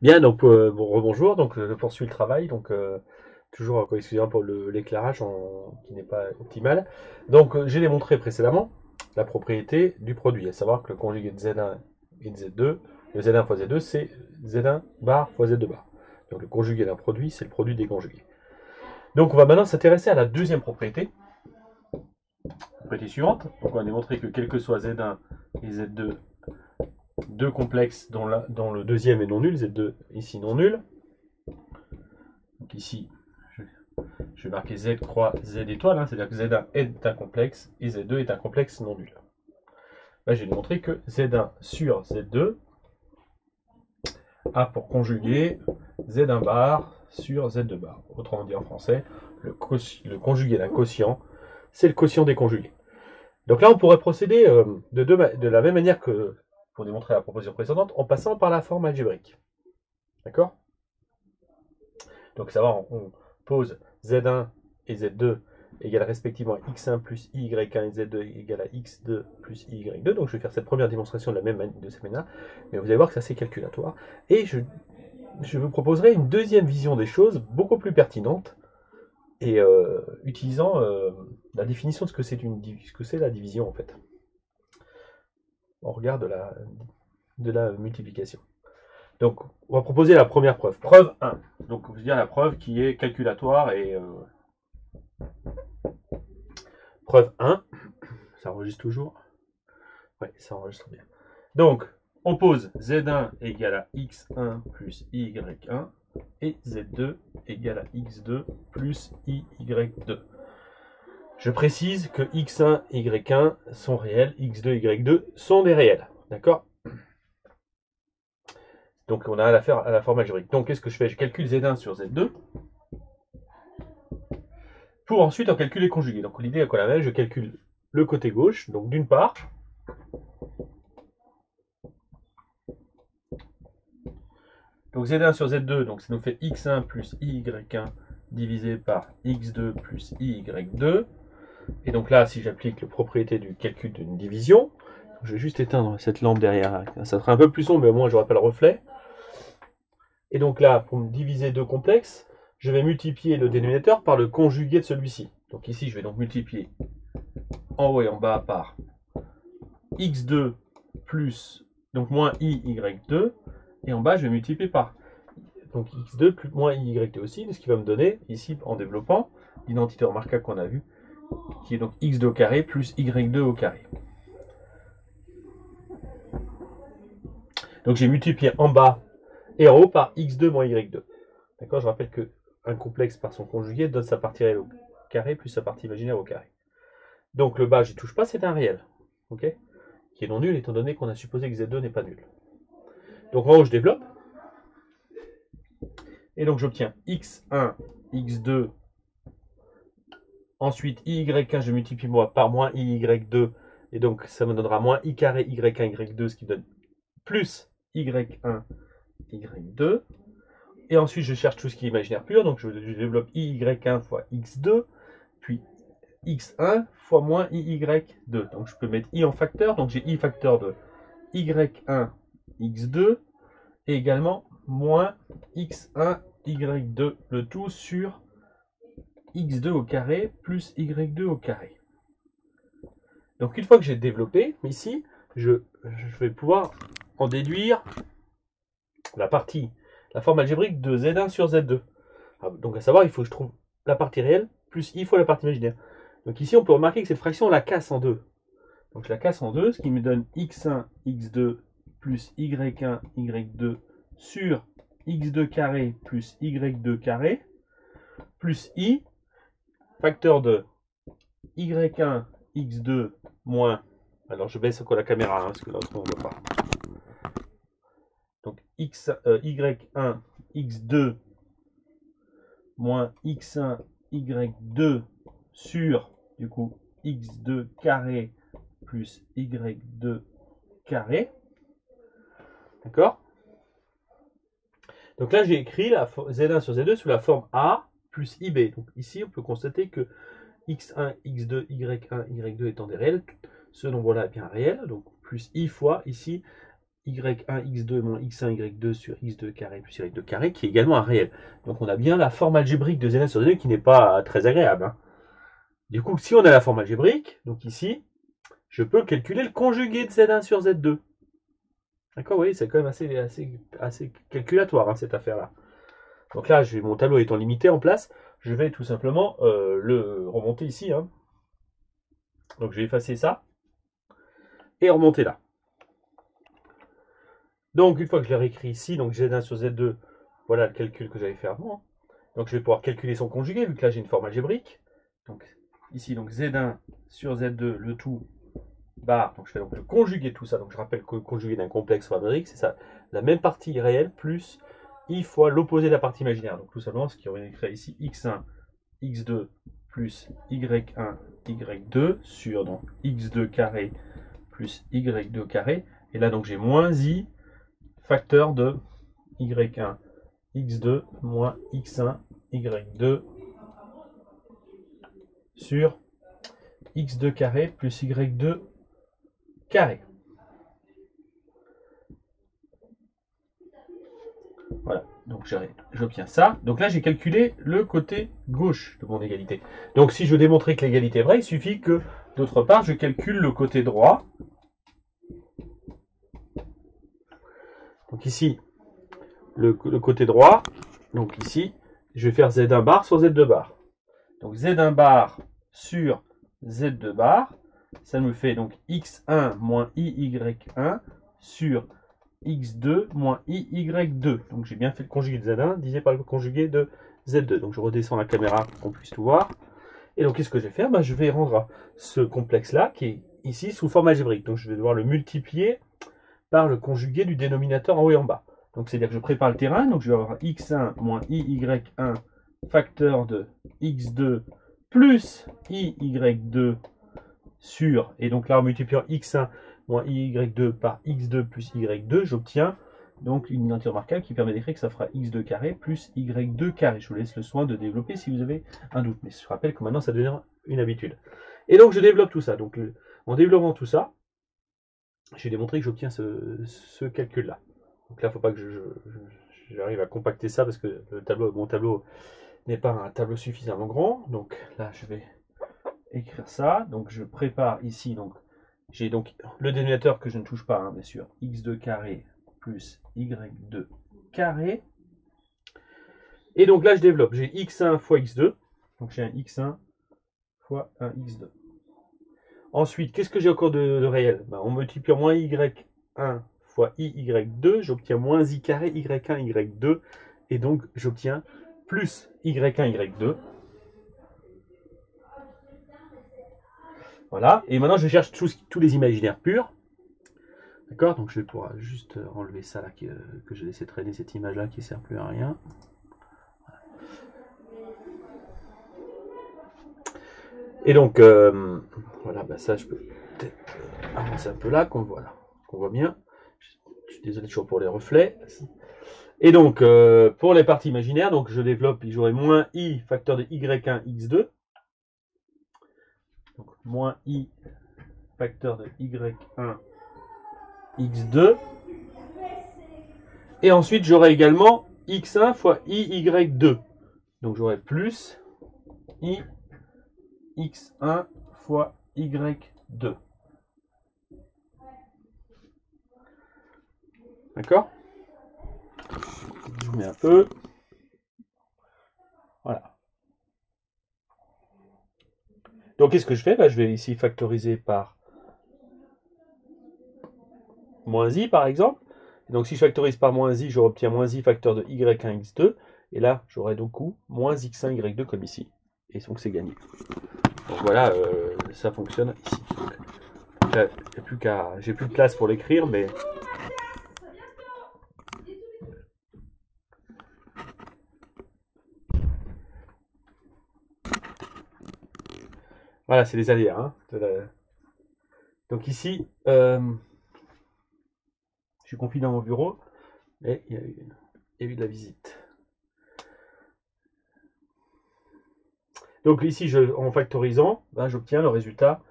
Bien, donc bon, rebonjour, donc je poursuis le travail, donc toujours, excusez-moi pour l'éclairage qui n'est pas optimal. Donc j'ai démontré précédemment la propriété du produit, à savoir que le conjugué de Z1 et de Z2, le Z1 fois Z2, c'est Z1 bar fois Z2 bar. Donc le conjugué d'un produit, c'est le produit des conjugués. Donc on va maintenant s'intéresser à la deuxième propriété suivante. Donc on va démontrer que quel que soit Z1 et Z2, deux complexes dont le deuxième est non nul, Z2 ici non nul. Donc ici, je vais marquer Z croix Z étoile, hein, c'est-à-dire que Z1 est un complexe et Z2 est un complexe non nul. Là, j'ai démontré que Z1 sur Z2 a pour conjugué Z1 bar sur Z2 bar. Autrement dit en français, le conjugué d'un quotient, c'est le quotient des conjugués. Donc là, on pourrait procéder de la même manière que pour démontrer la proposition précédente, en passant par la forme algébrique. D'accord? Donc, savoir, on pose Z1 et Z2 égale respectivement à x1 plus y1 et z2 égale à x2 plus y2. Donc je vais faire cette première démonstration de cette manière, mais vous allez voir que ça c'est calculatoire. Et je vous proposerai une deuxième vision des choses, beaucoup plus pertinente, et utilisant la définition de ce que c'est la division en fait. On regarde de la multiplication. Donc on va proposer la première preuve. Preuve 1. Donc je veux dire la preuve qui est calculatoire et preuve 1. Ça enregistre toujours? Oui, ça enregistre bien. Donc, on pose Z1 égale à X1 plus Y1 et Z2 égale à X2 plus YY2. Je précise que X1 et Y1 sont réels, X2 et Y2 sont des réels. D'accord? Donc, on a affaire à la forme algébrique. Donc, qu'est-ce que je fais? Je calcule Z1 sur Z2 pour ensuite en calculer conjugué. Donc, l'idée est qu'on la même, je calcule le côté gauche. Donc, d'une part, donc Z1 sur Z2, donc ça nous fait X1 plus Y1 divisé par X2 plus Y2. Et donc là, si j'applique la propriété du calcul d'une division, je vais juste éteindre cette lampe derrière. Ça sera un peu plus sombre, mais au moins j'aurai pas le reflet. Et donc là, pour me diviser deux complexes, je vais multiplier le dénominateur par le conjugué de celui-ci. Donc ici, je vais donc multiplier en haut et en bas par X2 plus, donc moins IY2. Et en bas, je vais multiplier par donc x2 plus moins y2 aussi, ce qui va me donner, ici, en développant, l'identité remarquable qu'on a vue, qui est donc x2 au carré plus y2 au carré. Donc j'ai multiplié en bas et en haut par x2 moins y2. D'accord? Je rappelle qu'un complexe par son conjugué donne sa partie réelle au carré plus sa partie imaginaire au carré. Donc le bas, j'y touche pas, c'est un réel. Ok? Qui est non nul étant donné qu'on a supposé que z2 n'est pas nul. Donc en haut, je développe. Et donc j'obtiens x1, x2, ensuite y1, je multiplie par moins y2, et donc ça me donnera moins i carré y1, y2, ce qui donne plus y1, y2. Et ensuite je cherche tout ce qui est imaginaire pur, donc je développe y1 fois x2, puis x1 fois moins iy2. Donc je peux mettre i en facteur, donc j'ai i facteur de y1, x2, et également moins x1, y2, le tout sur x2 au carré plus y2 au carré. Donc une fois que j'ai développé, ici, je vais pouvoir en déduire la forme algébrique de Z1 sur Z2. Donc à savoir, il faut que je trouve la partie réelle plus I fois la partie imaginaire. Donc ici, on peut remarquer que cette fraction, on la casse en deux. Donc je la casse en deux, ce qui me donne x1, x2 plus y1, y2 sur x2 carré plus y2 carré plus I, facteur de y1, x2 moins. Alors je baisse encore la caméra, parce que là, on ne voit pas. Donc y1, x2 moins x1, y2 sur, du coup, x2 carré plus y2 carré. D'accord? Donc là, j'ai écrit la Z1 sur Z2 sous la forme A plus IB. Donc ici, on peut constater que x1, x2, y1, y2 étant des réels, ce nombre-là est bien réel. Donc plus I fois, ici, y1 x2 moins x1 y2 sur x2 carré plus y2 carré, qui est également un réel. Donc on a bien la forme algébrique de Z1 sur Z2 qui n'est pas très agréable. Hein. Du coup, si on a la forme algébrique, donc ici, je peux calculer le conjugué de Z1 sur Z2. D'accord, oui, c'est quand même assez calculatoire, hein, cette affaire-là. Donc là, mon tableau étant limité en place, je vais tout simplement le remonter ici. Hein. Donc je vais effacer ça et remonter là. Donc une fois que je l'ai réécrit ici, donc Z1 sur Z2, voilà le calcul que j'avais fait avant. Donc je vais pouvoir calculer son conjugué, vu que là j'ai une forme algébrique. Donc ici, donc Z1 sur Z2, le tout, barre. Donc je fais donc le conjugué de tout ça. Donc je rappelle que le conjugué d'un complexe algébrique, c'est ça, la même partie réelle plus I fois l'opposé de la partie imaginaire. Donc tout simplement, ce qui aurait écrit ici, x1, x2 plus y1, y2 sur donc x2 carré plus y2 carré. Et là, donc j'ai moins i facteur de y1, x2 moins x1, y2 sur x2 carré plus y2 carré. Voilà, donc j'obtiens ça. Donc là, j'ai calculé le côté gauche de mon égalité. Donc si je veux démontrer que l'égalité est vraie, il suffit que, d'autre part, je calcule le côté droit. Donc ici, le côté droit, donc ici, je vais faire Z1 bar sur Z2 bar. Donc Z1 bar sur Z2 bar, ça me fait donc x1 moins iy1 sur x2 moins iy2. Donc j'ai bien fait le conjugué de Z1 divisé par le conjugué de Z2. Donc je redescends la caméra pour qu'on puisse tout voir. Et donc qu'est-ce que je vais faire? Je vais rendre ce complexe-là, qui est ici sous forme algébrique. Donc je vais devoir le multiplier par le conjugué du dénominateur en haut et en bas. Donc c'est-à-dire que je prépare le terrain, donc je vais avoir x1 moins iy1 facteur de x2 plus iy2 sur, et donc là en multipliant x1 moins iy2 par x2 plus y2, j'obtiens donc une identité remarquable qui permet d'écrire que ça fera x2 carré plus y2 carré. Je vous laisse le soin de développer si vous avez un doute, mais je rappelle que maintenant ça devient une habitude. Et donc je développe tout ça. Donc en développant tout ça, j'ai démontré que j'obtiens ce calcul-là. Donc là, il ne faut pas que j'arrive à compacter ça parce que mon tableau n'est pas un tableau suffisamment grand. Donc là, je vais écrire ça. Donc je prépare ici. Donc j'ai donc le dénominateur que je ne touche pas, hein, bien sûr. x2 carré plus y2 carré. Et donc là, je développe. J'ai x1 fois x2. Donc j'ai un x1 fois un x2. Ensuite, qu'est-ce que j'ai encore de réel? En multipliant moins y1 fois iy2, j'obtiens moins i carré y1 y2. Et donc, j'obtiens plus y1 y2. Voilà. Et maintenant, je cherche tous les imaginaires purs. D'accord? Donc, je vais pouvoir juste enlever ça là, que j'ai laissé traîner, cette image-là qui ne sert plus à rien. Et donc, voilà, ça, je peux peut-être avancer un peu là, qu'on voit bien. Je suis désolé toujours pour les reflets. Et donc, pour les parties imaginaires, donc je développe, j'aurai moins i facteur de y1 x2. Donc, moins i facteur de y1 x2. Et ensuite, j'aurai également x1 fois iy2. Donc, j'aurai plus i x1 fois y2. D'accord? Je mets un peu. Voilà. Donc, qu'est-ce que je fais? Je vais ici factoriser par moins i, par exemple. Et donc, si je factorise par moins i, je obtiens moins i facteur de y1, x2. Et là, j'aurai donc moins x1, y2 comme ici. Et donc, c'est gagné. Donc, voilà, ça fonctionne ici. Donc, là, j'ai plus de place pour l'écrire, mais... Voilà, c'est les aléas. Hein, Donc ici, je suis confiné dans mon bureau, et il y a eu de la visite. Donc ici, en factorisant, j'obtiens le résultat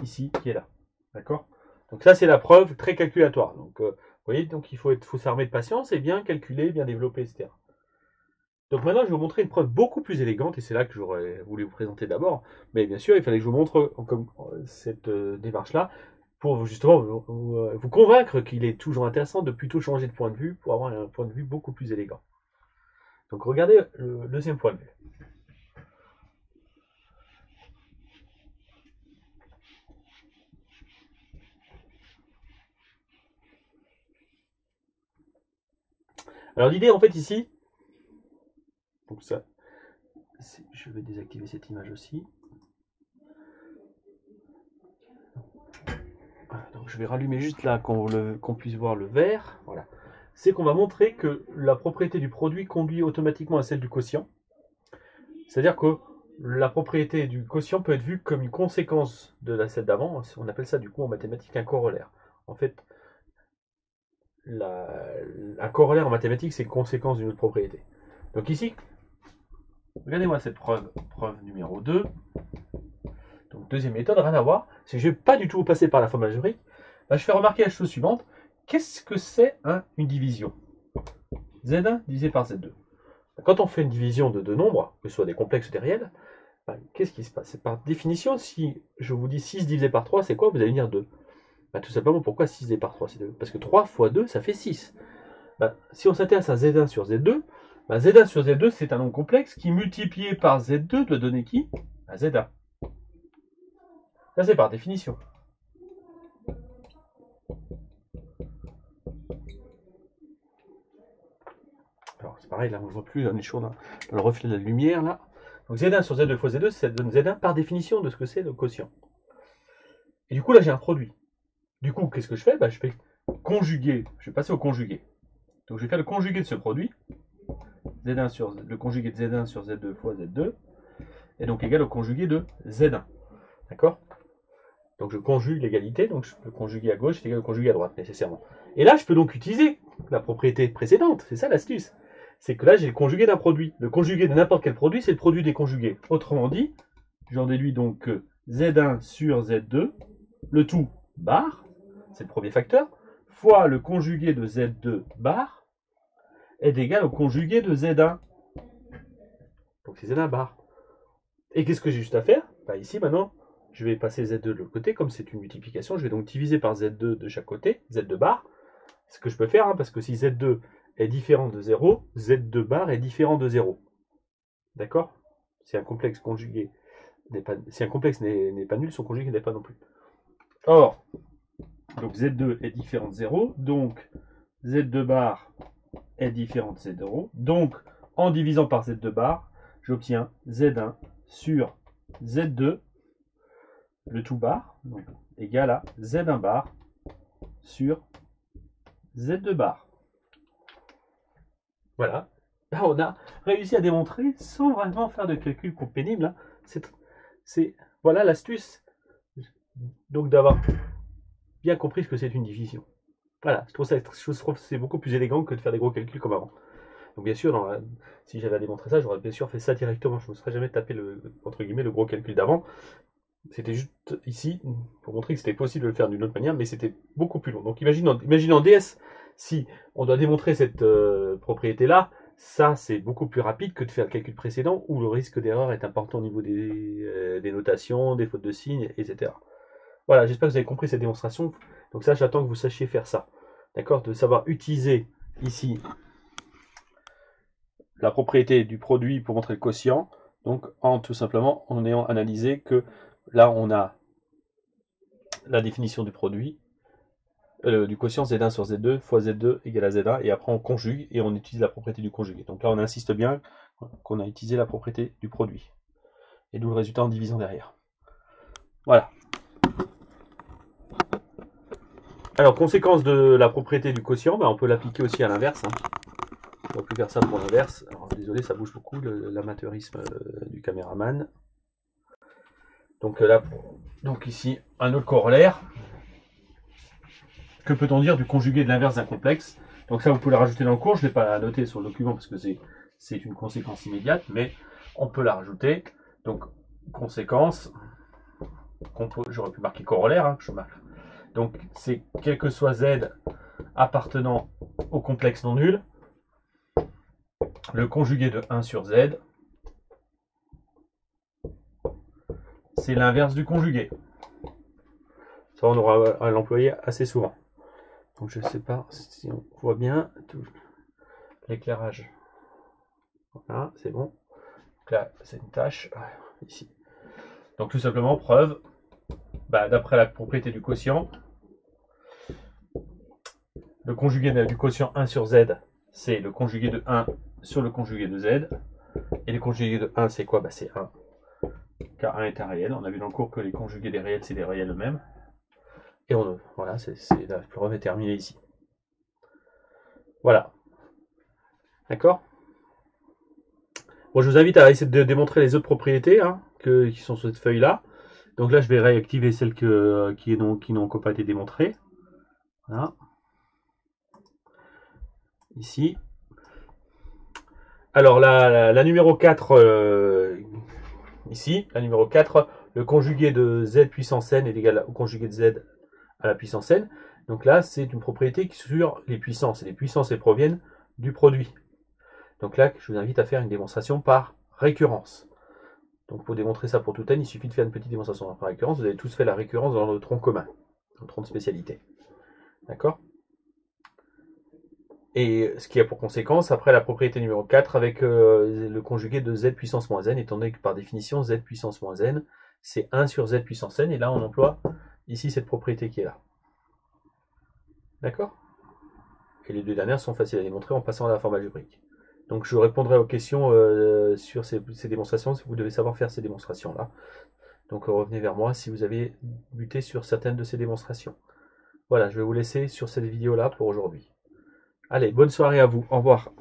ici qui est là. D'accord? Donc ça, c'est la preuve très calculatoire. Donc voyez, donc il faut s'armer de patience et bien calculer, bien développer, etc. Donc maintenant, je vais vous montrer une preuve beaucoup plus élégante, et c'est là que j'aurais voulu vous présenter d'abord. Mais bien sûr, il fallait que je vous montre comme cette démarche-là, pour justement vous convaincre qu'il est toujours intéressant de plutôt changer de point de vue, pour avoir un point de vue beaucoup plus élégant. Donc regardez le deuxième point de vue. Alors l'idée en fait ici, donc ça, je vais désactiver cette image aussi. Donc je vais rallumer juste là qu'on puisse voir le vert. Voilà. C'est qu'on va montrer que la propriété du produit conduit automatiquement à celle du quotient. C'est-à-dire que la propriété du quotient peut être vue comme une conséquence de la celle d'avant. On appelle ça du coup en mathématiques un corollaire. En fait, un corollaire en mathématiques, c'est une conséquence d'une autre propriété. Donc ici, regardez-moi cette preuve numéro 2. Donc deuxième méthode, rien à voir. C'est que je ne vais pas du tout passer par la forme algébrique. Là, je fais remarquer la chose suivante. Qu'est-ce que c'est une division? Z1 divisé par Z2. Quand on fait une division de deux nombres, que ce soit des complexes ou des réels, qu'est-ce qui se passe? Par définition, si je vous dis 6 divisé par 3, c'est quoi? Vous allez me dire 2. Tout simplement, pourquoi 6 divisé par 3? C'est 2. Parce que 3 fois 2, ça fait 6. Si on s'intéresse à Z1 sur Z2, Z1 sur Z2, c'est un nombre complexe qui, multiplié par Z2, doit donner qui? Z1. Ça, c'est par définition. Alors, c'est pareil, là, on ne voit plus, on est chaud dans le reflet de la lumière, là. Donc, Z1 sur Z2 fois Z2, ça donne Z1 par définition de ce que c'est le quotient. Et du coup, là, j'ai un produit. Du coup, qu'est-ce que je fais? Je fais conjuguer. Je vais passer au conjugué. Donc, je vais faire le conjugué de ce produit. Z1 sur le conjugué de Z1 sur Z2 fois Z2. Et donc, égal au conjugué de Z1. D'accord? Donc, je conjugue l'égalité. Donc, le conjugué à gauche est égal au conjugué à droite, nécessairement. Et là, je peux donc utiliser la propriété précédente. C'est ça l'astuce. C'est que là, j'ai le conjugué d'un produit. Le conjugué de n'importe quel produit, c'est le produit des conjugués. Autrement dit, j'en déduis donc que Z1 sur Z2, le tout bar, c'est le premier facteur, fois le conjugué de Z2 bar, est égal au conjugué de Z1. Donc c'est Z1 bar. Et qu'est-ce que j'ai juste à faire? Ici, maintenant, je vais passer Z2 de l'autre côté. Comme c'est une multiplication, je vais donc diviser par Z2 de chaque côté, Z2 bar. Ce que je peux faire, parce que si Z2 est différent de 0, Z2 bar est différent de 0. D'accord? Si un complexe conjugué si un complexe n'est pas nul, son conjugué n'est pas non plus. Or, donc Z2 est différent de 0, donc Z2 bar est différent de Z0. Donc, en divisant par Z2 bar, j'obtiens Z1 sur Z2, le tout bar, donc, égal à Z1 bar sur Z2 bar. Voilà. Là, on a réussi à démontrer sans vraiment faire de calcul pénible. Hein. Voilà l'astuce. Donc d'avoir bien compris ce que c'est une division. Voilà, je trouve que c'est beaucoup plus élégant que de faire des gros calculs comme avant. Donc bien sûr, si j'avais à démontrer ça, j'aurais bien sûr fait ça directement. Je ne me serais jamais tapé entre guillemets, le gros calcul d'avant. C'était juste ici, pour montrer que c'était possible de le faire d'une autre manière, mais c'était beaucoup plus long. Donc imagine en DS, si on doit démontrer cette propriété-là, ça c'est beaucoup plus rapide que de faire le calcul précédent, où le risque d'erreur est important au niveau des notations, des fautes de signes, etc. Voilà, j'espère que vous avez compris cette démonstration. Donc ça, j'attends que vous sachiez faire ça. D'accord? De savoir utiliser ici la propriété du produit pour montrer le quotient. Donc tout simplement en ayant analysé que là on a la définition du produit, du quotient Z1 sur Z2 fois Z2 égale à Z1, et après on conjugue et on utilise la propriété du conjugué. Donc là on insiste bien qu'on a utilisé la propriété du produit. Et d'où le résultat en divisant derrière. Voilà. Alors, conséquence de la propriété du quotient, on peut l'appliquer aussi à l'inverse. Hein. On va plus faire ça pour l'inverse. Alors, désolé, ça bouge beaucoup, l'amateurisme du caméraman. Donc là, ici, un autre corollaire. Que peut-on dire du conjugué de l'inverse d'un complexe? Donc ça, vous pouvez la rajouter dans le cours. Je ne l'ai pas noté sur le document parce que c'est une conséquence immédiate, mais on peut la rajouter. Donc, conséquence, j'aurais pu marquer corollaire, hein, je marque. Donc, c'est quel que soit Z appartenant au complexe non nul, le conjugué de 1 sur z, c'est l'inverse du conjugué. Ça, on aura à l'employer assez souvent. Donc je ne sais pas si on voit bien l'éclairage. Voilà, c'est bon. Donc là, c'est une tâche ici. Donc tout simplement, preuve, d'après la propriété du quotient, le conjugué du quotient 1 sur z, c'est le conjugué de 1 sur le conjugué de z. Et le conjugué de 1, c'est quoi? C'est 1. Car 1 est un réel. On a vu dans le cours que les conjugués des réels, c'est des réels eux-mêmes. Et voilà, la preuve est terminée ici. Voilà. D'accord? Bon, je vous invite à essayer de démontrer les autres propriétés qui sont sur cette feuille-là. Donc là, je vais réactiver celles qui n'ont pas été démontrées. Voilà. Ici. Alors, la numéro 4, ici, la numéro 4, le conjugué de z puissance n est égal au conjugué de z à la puissance n. Donc là, c'est une propriété sur les puissances. Et les puissances, elles proviennent du produit. Donc là, je vous invite à faire une démonstration par récurrence. Donc pour démontrer ça pour tout n, il suffit de faire une petite démonstration par récurrence. Vous avez tous fait la récurrence dans le tronc commun, dans le tronc de spécialité. D'accord? Et ce qui a pour conséquence, après la propriété numéro 4, avec le conjugué de z puissance moins n, étant donné que par définition, z puissance moins n, c'est 1 sur z puissance n, et là on emploie ici cette propriété qui est là. D'accord? Et les deux dernières sont faciles à démontrer en passant à la forme algébrique. Donc je répondrai aux questions sur ces démonstrations, si vous devez savoir faire ces démonstrations-là. Donc revenez vers moi si vous avez buté sur certaines de ces démonstrations. Voilà, je vais vous laisser sur cette vidéo-là pour aujourd'hui. Allez, bonne soirée à vous. Au revoir.